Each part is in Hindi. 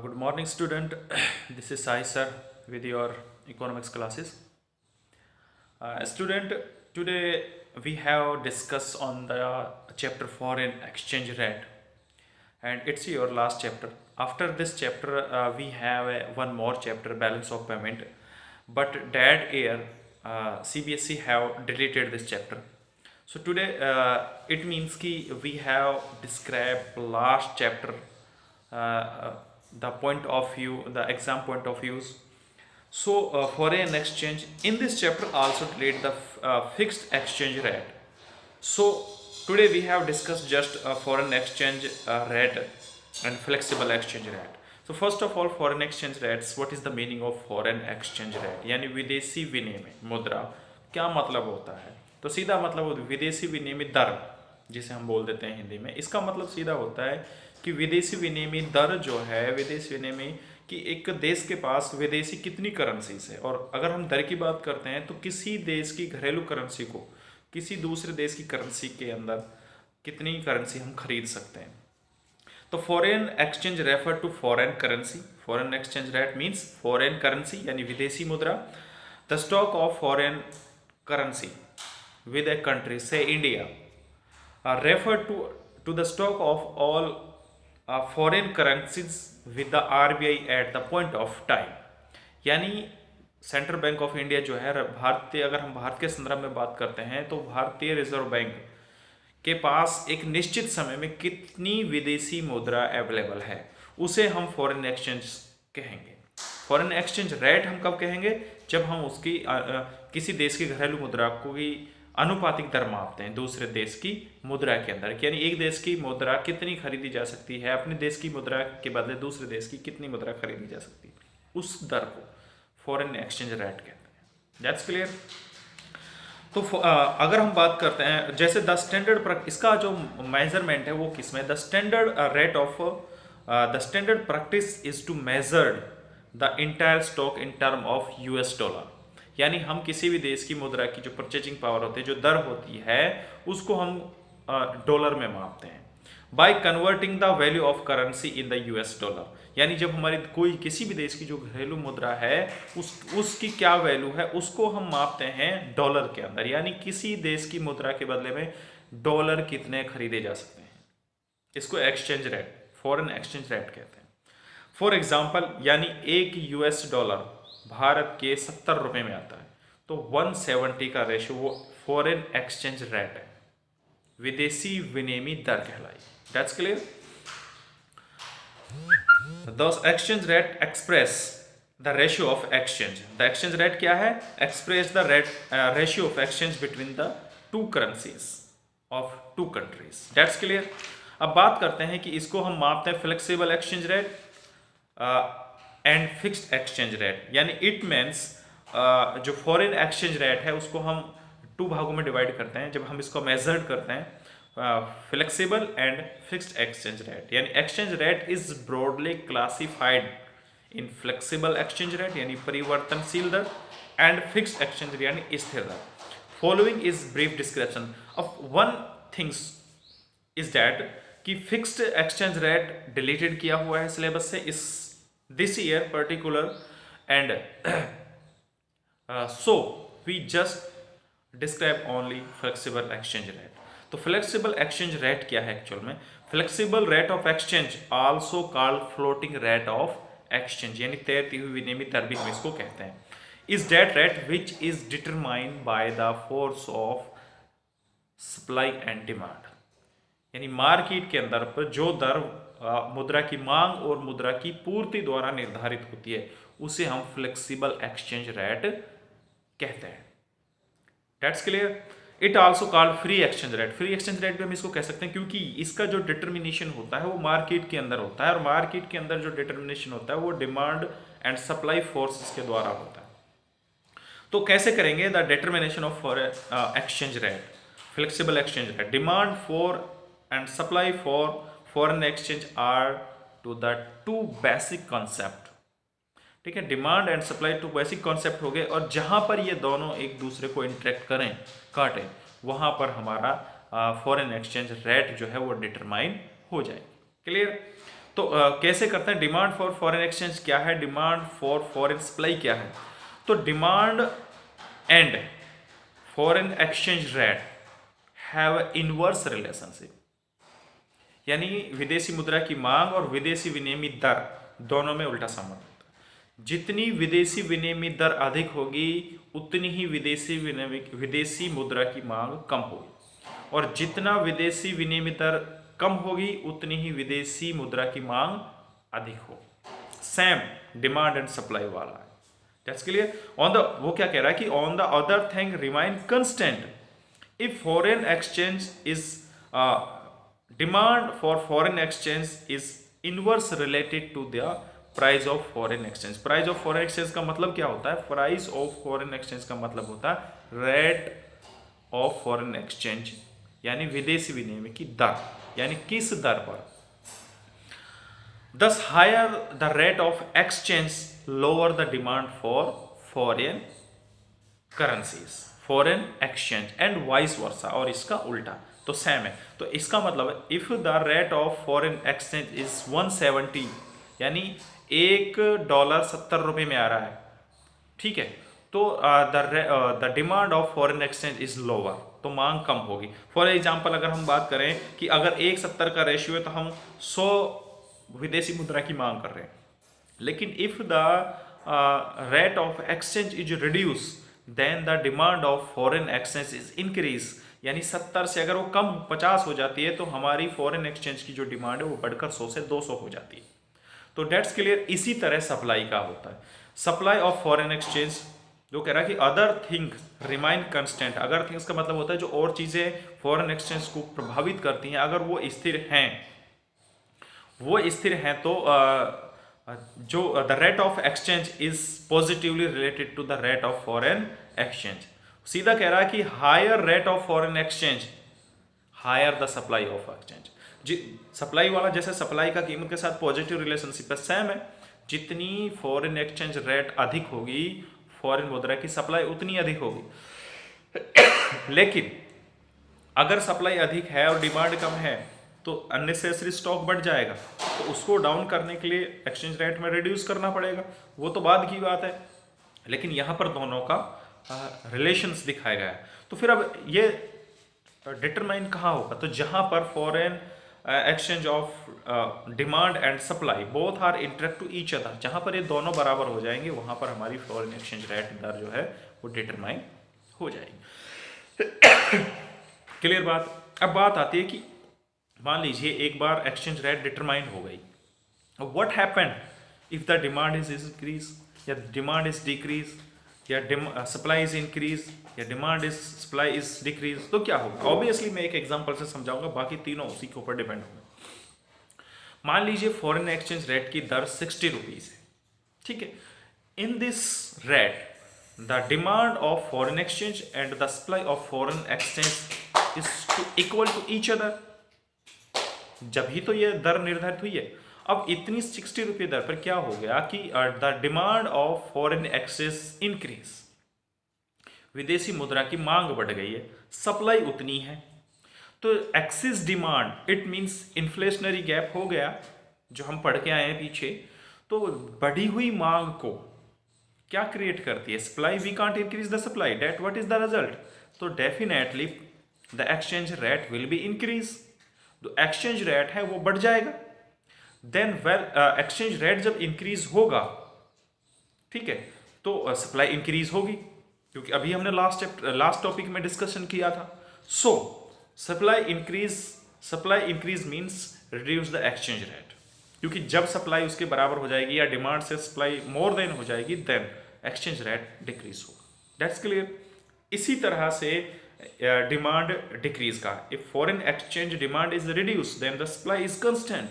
Good morning, student. This is Sai sir with your economics classes. Student, today we have discussed on the chapter foreign exchange rate, and it's your last chapter. After this chapter, we have one more chapter, balance of payment. But that year, CBSE have deleted this chapter. So today, it means ki we have described last chapter, uh, the point of view, the exam point of views. So foreign exchange in this chapter also relate the fixed exchange rate. So today we have discussed just foreign exchange rate and flexible exchange rate. So first of all, foreign exchange rates, what is the meaning of foreign exchange rate? यानी विदेशी विनिमय मुद्रा क्या मतलब होता है? तो सीधा मतलब विदेशी विनिमय दर, जिसे हम बोल देते हैं हिंदी में, इसका मतलब सीधा होता है कि विदेशी विनिमय दर जो है, विदेशी विनिमय कि एक देश के पास विदेशी कितनी करेंसीज है, और अगर हम दर की बात करते हैं तो किसी देश की घरेलू करेंसी को किसी दूसरे देश की करेंसी के अंदर कितनी करेंसी हम खरीद सकते हैं. तो foreign exchange refer to foreign currency. Foreign exchange rate means foreign currency यानी विदेशी मुद्रा. The stock of foreign currency with a country, say India, refer to the stock of all foreign currencies with the RBI at the point of time. यानी सेंट्रल बैंक ऑफ इंडिया जो है भारतीय, अगर हम भारत के संदर्भ में बात करते हैं तो भारतीय रिजर्व बैंक के पास एक निश्चित समय में कितनी विदेशी मुद्रा अवेलेबल है, उसे हम फॉरेन एक्सचेंज कहेंगे. फॉरेन एक्सचेंज रेट हम कब कहेंगे? जब हम उसकी किसी देश की घरेलू मुद्रा को ही अनुपातिक दर मापते हैं दूसरे देश की मुद्रा के अंदर, यानी एक देश की मुद्रा कितनी खरीदी जा सकती है, अपने देश की मुद्रा के बदले दूसरे देश की कितनी मुद्रा खरीदी जा सकती है, उस दर को फॉरेन एक्सचेंज रेट कहते हैं. That's clear. तो अगर हम बात करते हैं जैसे द स्टैंडर्ड, इसका जो मेजरमेंट है वो किसमें? The standard rate of the standard practice is to measured the entire stock in term of US dollar. यानी हम किसी भी देश की मुद्रा की जो परचेजिंग पावर होती है, जो दर होती है, उसको हम डॉलर में मापते हैं. By converting the value of currency in the US dollar. यानी जब हमारी कोई किसी भी देश की जो घरेलू मुद्रा है उसकी क्या वैल्यू है, उसको हम मापते हैं डॉलर के अंदर. यानी किसी देश की मुद्रा के बदले में डॉलर कितने खरीदे जा सकते हैं, इसको exchange rate, foreign exchange rate कहते हैं. फॉर एग्जाम्पल, यानी एक US डॉलर भारत के 70 रुपये में आता है, तो 170 का रेशियो वो फॉरेन एक्सचेंज रेट है, विदेशी विनिमय दर कहलाई. That's clear. The exchange rate express the ratio of exchange. The exchange rate क्या है? Express the ratio of exchange between the two currencies of two countries. That's clear. अब बात करते हैं कि इसको हम मापते हैं flexible exchange rate and fixed exchange rate. यानी इट मीन्स जो फॉरेन एक्सचेंज रेट है उसको हम 2 भागों में डिवाइड करते हैं जब हम इसको मेजर्ड करते हैं, flexible and fixed exchange rate. यानी exchange rate is broadly classified in flexible exchange rate यानी परिवर्तनशील दर, एंड फिक्स्ड एक्सचेंज रेट यानी स्थिर दर. Following is brief description of one things is that कि फिक्स्ड एक्सचेंज रेट डिलीटेड किया हुआ है सिलेबस से इस this year particular, and so we just describe only flexible exchange rate. तो flexible exchange rate क्या है एक्चुअल में? Flexible rate of exchange also called floating rate of exchange यानी तैरती हुई विनिमय दर भी हम इसको कहते हैं. is that rate which is determined by the force of supply and demand. यानी मार्केट के अंदर पर जो दर मुद्रा की मांग और मुद्रा की पूर्ति द्वारा निर्धारित होती है, उसे हम फ्लेक्सिबल एक्सचेंज रेट कहते हैं. That's clear. It also called free exchange rate. Free exchange rate भी हम इसको कह सकते हैं क्योंकि इसका जो डिटर्मिनेशन होता है वो मार्केट के अंदर होता है, और मार्केट के अंदर जो डिटर्मिनेशन होता है वो डिमांड एंड सप्लाई फोर्सेस के द्वारा होता है. तो कैसे करेंगे the determination of exchange rate, flexible exchange rate? Demand for and supply for foreign exchange are to the 2 basic concept. ठीक है, demand and supply 2 basic concept हो गए, और जहां पर ये दोनों एक दूसरे को इंटरेक्ट करें, काटें, वहां पर हमारा फॉरेन एक्सचेंज रेट जो है वो डिटरमाइन हो जाएगी. क्लियर. तो कैसे करते हैं? डिमांड फॉर फॉरेन एक्सचेंज क्या है, डिमांड फॉर फॉरेन सप्लाई क्या है? तो demand and foreign exchange rate have inverse relationship, यानी विदेशी मुद्रा की मांग और विदेशी विनिमय दर दोनों में उल्टा संबंध होता है। जितनी विदेशी विनिमय दर अधिक होगी उतनी ही विदेशी मुद्रा की मांग कम होगी, और जितना विदेशी विनिमय दर कम होगी उतनी ही विदेशी मुद्रा की मांग अधिक होगी। सेम डिमांड एंड सप्लाई वाला है। That's clear. ऑन द, वो क्या कह रहा है कि on the other thing remain constant if foreign exchange is demand for foreign exchange is inverse related to the price of foreign exchange। price of foreign exchange का मतलब क्या होता है? price of foreign exchange का मतलब होता है rate of foreign exchange, यानी विदेशी विनिमय की दर, यानी किस दर पर। thus higher the rate of exchange lower the demand for foreign currencies, foreign exchange and vice versa, और इसका उल्टा तो सेम है। तो इसका मतलब if the rate of foreign exchange is 170, यानी $1 70 में आ रहा है, ठीक है, तो the demand of foreign exchange is lower, तो मांग कम होगी। फॉर एग्जांपल अगर हम बात करें कि अगर 1:70 का रेशियो है तो हम 100 विदेशी मुद्रा की मांग कर रहे हैं, लेकिन if the rate of exchange is reduce then the demand of foreign exchange is increase, यानी 70 से अगर वो कम 50 हो जाती है तो हमारी फॉरेन एक्सचेंज की जो डिमांड है वो बढ़कर 100 से 200 हो जाती है। तो डेट्स क्लियर। इसी तरह सप्लाई का होता है। सप्लाई ऑफ फॉरेन एक्सचेंज जो कह रहा है कि अदर थिंग्स रिमाइन कंस्टेंट, अगर थिंग्स का मतलब होता है जो और चीज़ें फॉरेन एक्सचेंज को प्रभावित करती हैं, अगर वो स्थिर हैं तो जो the rate of exchange is positively related to the rate of foreign exchange. सीधा कह रहा है कि higher rate of foreign exchange higher the supply of exchange. जी, सप्लाई वाला जैसे सप्लाई का कीमत के साथ पॉजिटिव रिलेशनशिप है, सेम है। जितनी फॉरेन एक्सचेंज रेट अधिक होगी फॉरेन मुद्रा की सप्लाई उतनी अधिक होगी। लेकिन अगर सप्लाई अधिक है और डिमांड कम है तो अननेसेसरी स्टॉक बढ़ जाएगा, तो उसको डाउन करने के लिए एक्सचेंज रेट में रिड्यूस करना पड़ेगा, वो तो बाद की बात है। लेकिन यहाँ पर दोनों का रिलेशंस दिखाया गया है। तो फिर अब ये डिटरमाइन कहाँ होगा? तो जहाँ पर foreign exchange of demand and supply both are interact to each other, जहाँ पर ये दोनों बराबर हो जाएंगे वहाँ पर हमारी फॉरेन एक्सचेंज रेट दर जो है वो डिटरमाइन हो जाएगी। क्लियर बात। अब बात आती है कि मान लीजिए एक बार एक्सचेंज रेट डिटरमाइन हो गई, what happened if the demand is increase या डिमांड इज डिक्रीज या सप्लाई इज इंक्रीज या demand is supply is decrease, तो क्या होगा? ऑब्वियसली मैं एक एग्जांपल से समझाऊंगा, बाकी तीनों उसी के ऊपर डिपेंड होंगे। मान लीजिए फॉरेन एक्सचेंज रेट की दर 60 रुपीज है, ठीक है। In this rate the demand of foreign exchange and the supply of foreign exchange is to equal to each other, जब ही तो ये दर निर्धारित हुई है। अब इतनी 60 रुपये दर पर क्या हो गया कि the demand of foreign exchange increase, विदेशी मुद्रा की मांग बढ़ गई है, सप्लाई उतनी है, तो excess demand it means inflationary gap हो गया जो हम पढ़ के आए हैं पीछे। तो बढ़ी हुई मांग को क्या क्रिएट करती है? Supply. We can't increase the supply, that what is the result? तो definitely the exchange rate will be increase, तो एक्सचेंज रेट है वो बढ़ जाएगा। देन एक्सचेंज रेट जब इंक्रीज होगा, ठीक है, तो सप्लाई इंक्रीज होगी, क्योंकि अभी हमने लास्ट टॉपिक में डिस्कशन किया था। सो supply increase means reduce the exchange rate, क्योंकि जब सप्लाई उसके बराबर हो जाएगी या डिमांड से सप्लाई मोर देन हो जाएगी देन एक्सचेंज रेट डिक्रीज होगा। That's clear. इसी तरह से डिमांड डिक्रीज का, if foreign exchange demand is reduce then the supply is constant,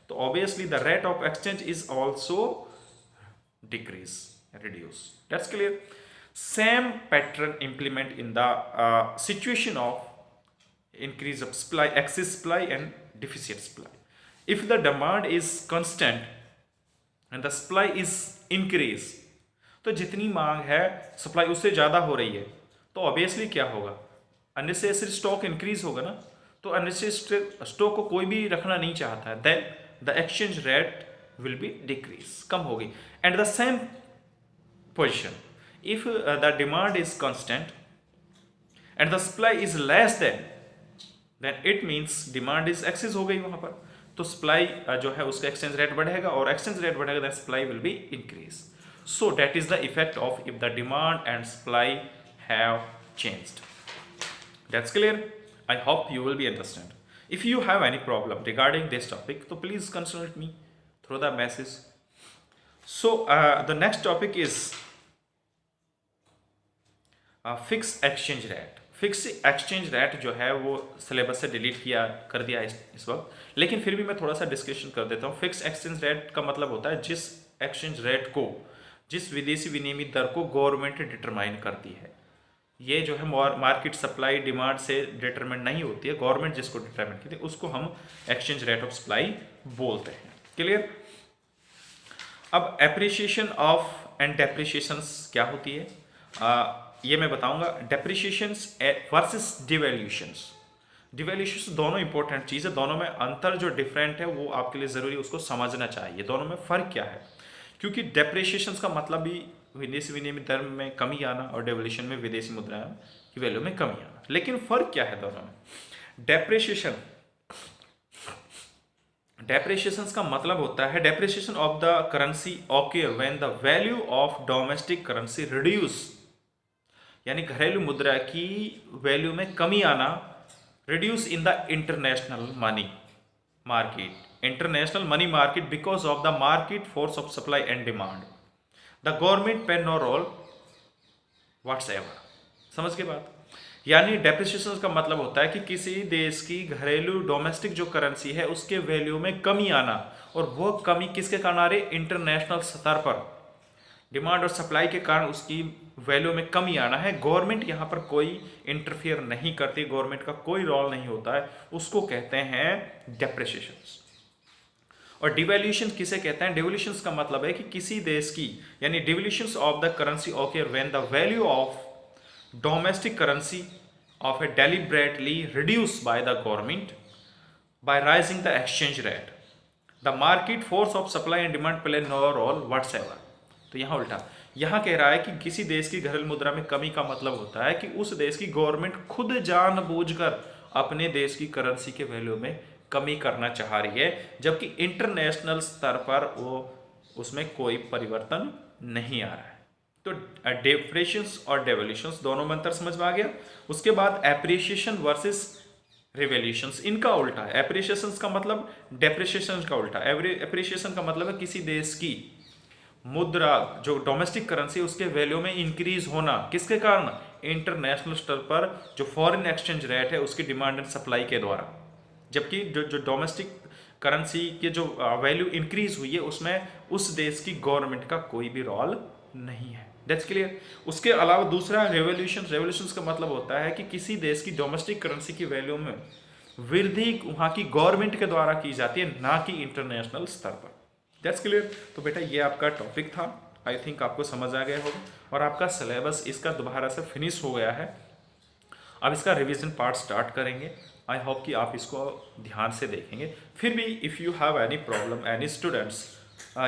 तो obviously the rate of exchange is also decrease, reduce. That's clear. Same pattern implement in the situation of increase of supply, excess supply and deficit supply. If the demand is constant and the supply is increase, तो जितनी मांग है सप्लाई उससे ज्यादा हो रही है, तो ऑब्वियसली क्या होगा? अननेसेसरी स्टॉक इंक्रीज होगा ना, तो अननेसेसरी स्टॉक को कोई भी रखना नहीं चाहता है, then the exchange rate will be decrease, कम होगी. And the same position, if the demand is constant and the supply is less then it means demand is excess हो गई वहां पर, तो सप्लाई जो है उसका एक्सचेंज रेट बढ़ेगा, और एक्सचेंज रेट बढ़ेगा then supply will be increase. So that is the effect of if the demand and supply have changed. That's clear? I hope you will be understand. If you have any problem regarding this topic, so please consult me through the message. So the next topic is fixed exchange rate. Fix exchange rate जो है वो सिलेबस से डिलीट किया कर दिया इस वक्त, लेकिन फिर भी मैं थोड़ा सा डिस्कशन कर देता हूँ. फिक्स एक्सचेंज रेट का मतलब होता है जिस एक्सचेंज रेट को, जिस विदेशी विनिमय दर को गवर्नमेंट डिटरमाइन करती है. ये जो है मार्केट सप्लाई डिमांड से डिटरमाइन नहीं होती है, गवर्नमेंट जिसको डिटरमाइन करती है उसको हम एक्सचेंज रेट ऑफ सप्लाई बोलते हैं. क्लियर? अब एप्रिसिएशन ऑफ एंड डेप्रिसिएशंस क्या होती है ये मैं बताऊंगा. Depreciations versus डिवैल्यूशंस. डिवैल्यूशंस दोनों इंपॉर्टेंट चीज़ है, दोनों में अंतर जो डिफरेंट है वो आपके लिए ज़रूरी है, उसको समझना चाहिए. दोनों में फ़र्क क्या है, क्योंकि डेप्रिसिएशंस का मतलब भी विदेशी विनिमय दर में कमी आना और डेवल्यूशन में विदेशी मुद्रा की वैल्यू में कमी आना. लेकिन फ़र्क क्या है दोनों में? डेप्रिसिएशंस का मतलब होता है depreciation of the currency occur when the value of domestic currency reduce, यानी घरेलू मुद्रा की वैल्यू में कमी आना, reduce in the international money market, international money market because of the market force of supply and demand. The government पे नो रोल व्हाट्स एवर. समझ के बात? यानी डेप्रिसिएशन का मतलब होता है कि किसी देश की घरेलू डोमेस्टिक जो करेंसी है उसके वैल्यू में कमी आना, और वो कमी किसके कारण आ रही? इंटरनेशनल स्तर पर डिमांड और सप्लाई के कारण उसकी वैल्यू में कमी आना है. गवर्नमेंट यहाँ पर कोई इंटरफियर नहीं करती, गवर्नमेंट का कोई रोल नहीं होता है, उसको कहते हैं डेप्रिसिएशंस. और डिवैल्यूशन किसे कहते हैं? डिवैल्यूशन का मतलब है कि किसी देश की, यानी devaluation of the currency occur when the value of domestic currency of a deliberately reduce by the government by raising the exchange rate. The market force of supply and demand play no role whatsoever. तो यहाँ उल्टा, यहाँ कह रहा है कि किसी देश की घरेलू मुद्रा में कमी का मतलब होता है कि उस देश की गवर्नमेंट खुद जानबूझकर अपने देश की करेंसी के वैल्यू में कमी करना चाह रही है, जबकि इंटरनेशनल स्तर पर वो उसमें कोई परिवर्तन नहीं आ रहा है. तो डेप्रिसिएशंस और डेवल्यूशंस दोनों में अंतर समझ में आ गया. उसके बाद एप्रिसिएशन वर्सेस रिवैल्यूशंस, इनका उल्टा है. एप्रिसिएशंस का मतलब डेप्रिसिएशन का उल्टा. एप्रिसिएशन का मतलब है किसी देश की मुद्रा जो डोमेस्टिक करेंसी उसके वैल्यू में इंक्रीज होना, किसके कारण? इंटरनेशनल स्तर पर जो फॉरेन एक्सचेंज रेट है उसकी डिमांड एंड सप्लाई के द्वारा. जबकि जो डोमेस्टिक करेंसी की जो वैल्यू इंक्रीज हुई है उसमें उस देश की गवर्नमेंट का कोई भी रोल नहीं है. That's clear. उसके अलावा दूसरा रेवोल्यूशन का मतलब होता है कि किसी देश की डोमेस्टिक करेंसी की वैल्यू में वृद्धि वहाँ की गवर्नमेंट के द्वारा की जाती है, ना कि इंटरनेशनल स्तर पर. That's clear. तो बेटा ये आपका टॉपिक था, आई थिंक आपको समझ आ गया होगा, और आपका सिलेबस इसका दोबारा से फिनिश हो गया है. अब इसका रिवीजन पार्ट स्टार्ट करेंगे. आई होप कि आप इसको ध्यान से देखेंगे. फिर भी if you have any problem, any students,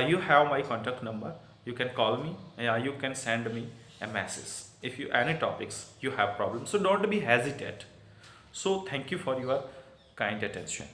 you have my contact number, you can call me, you can send me a message if you any topics you have problems, so don't be hesitate. So thank you for your kind attention.